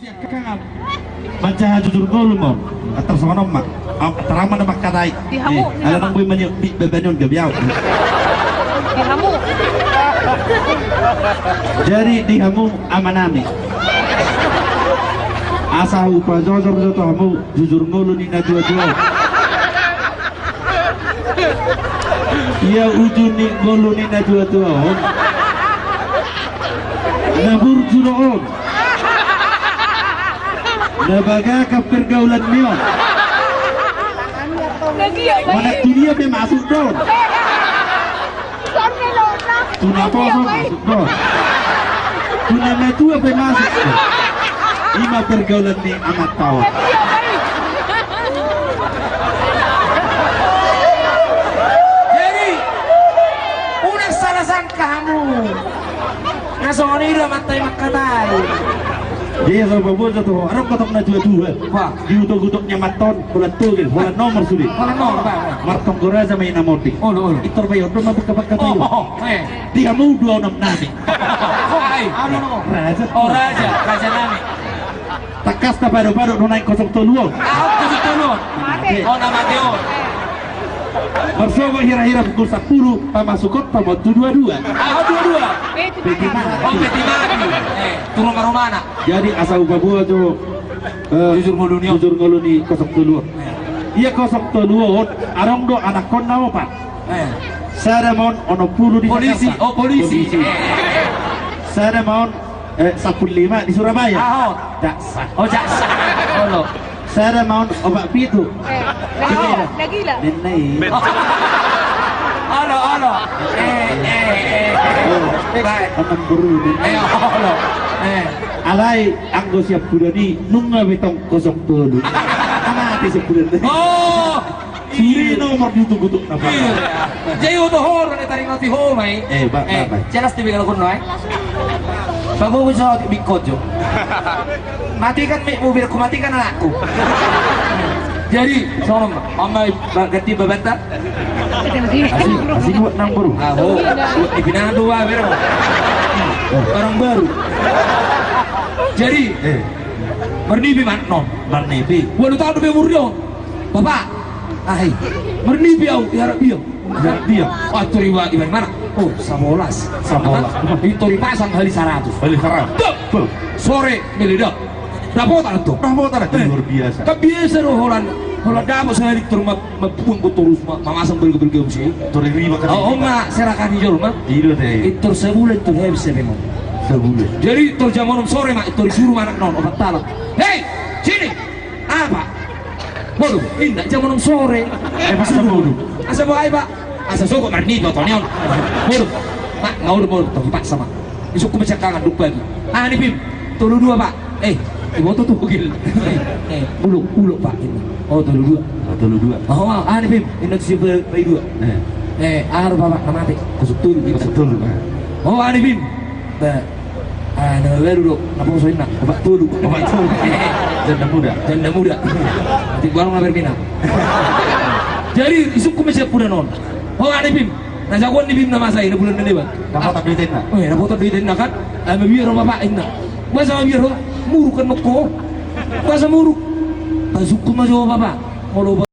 Kang baca jujur gol mo atau sama nama terama nama katai ada nang bui banyak bebanyon gabiau Dihamu. jadi dihamu amanami asahu pajozor joto hamu jujur ngulu ni na dua-dua ia ujun ni ngulu ni na dua-dua nabur juroon nabaga ka pergaulan niyo mana dunia be masuk doon tunaposo masuk doon tunametua be masuk doon ima pergaulan ni amat tawar jadi udah salah sangka kamu nasoni udah matai makatai. dia sama babu jatuh arab kotak na dua-dua Wah. diutuk-utuknya maton bulan tugil bulan nomor sulit Kalau nomor Pak. martong gora sama ina moti Oh. itor bayo do mabuk kabak kabayo Eh. dia mau 26 nami Hai. raja Oh raja nami. takas na baru-baru no naik kosong toluon Ahok tujuh tulun. Oh nama Teo. Barsogo hira-hira pukul 10 pamasukot pamot 22 Ahok dua. Peti mati. Oh peti mati. Turun mana? Jadi asal babu aja Jujur nguluni. jujur nguluni kosong toluon iya kosong toluon arong do anak kon nawa pak Saremon ono pulu di Polisi. Jakarta. Oh polisi. Saremon 15 di Surabaya Ahok. Jaksa Oh jaksa. Oh lo. Saremon obat pitu Nagila. Nenei Halo. Baik. akan beru Halo. alai anggo siap budani nunga betong kosong tolu amati sebulan Oh. suri nomor ditunggu-tunggu apa Jadi untuk horor ni tarik nanti ho mai. Ba. Jelas tiba kalau kuno Bago ko sa bikojo. Matikan mobil ku matikan anakku. Jadi sono amai ganti babanta. asing buat nambur Aho. Ibinang dua biro. Orang baru. Jadi bernibi man non. barnebi Walau tahu be muryo. Bapak. Ai. Bernibi au harap dia. dia Oh, toriwa iban mana? Oh, 11. Itu dipasang kali 100. balik harap Tuh. Sore meledak. Dapat tuh. luar biasa Kebiasa loh Holland damo sehari terus mapuang ko terus mamasang bergabung sih. tori riba kan Oh, ma serakan hijau mah. tidak deh Itu sebulan tuh habis memang. sebulan Jadi itu jam 6 sore mak itu disuruh anak non obat talak. Hei, sini. Apa? Bodoh, indah jam 6 sore. masa bodoh Asa bahay pak? Asa soko marni ba to niyon? Bodoh. Mak, ngawur mo to pak sama. Isuk ko macam dupa lagi. Ah ni Pim. Tulu dua pak. Ibu tuh gil. Uluk pak ini. Oh tulu dua. Oh ni Pim. Ini si bayi dua. Aru bapak namate. Kusuk tulu. betul Oh ni Pim. Ba. Nah baru dok. Apa soin nak? Bapak tulu. Janda muda. Di baru ngabar pinang. Jadi isuk ko macam pura non. Oh ni Pim. Nasakuan ni Bim nama saya na bulan na dapat tak duitin na napoto duitin na kan? Mabiyaro babae na. Basta mabiyaro, murukan mo ko. Basta muruk. Pasok ko majo baba. Molo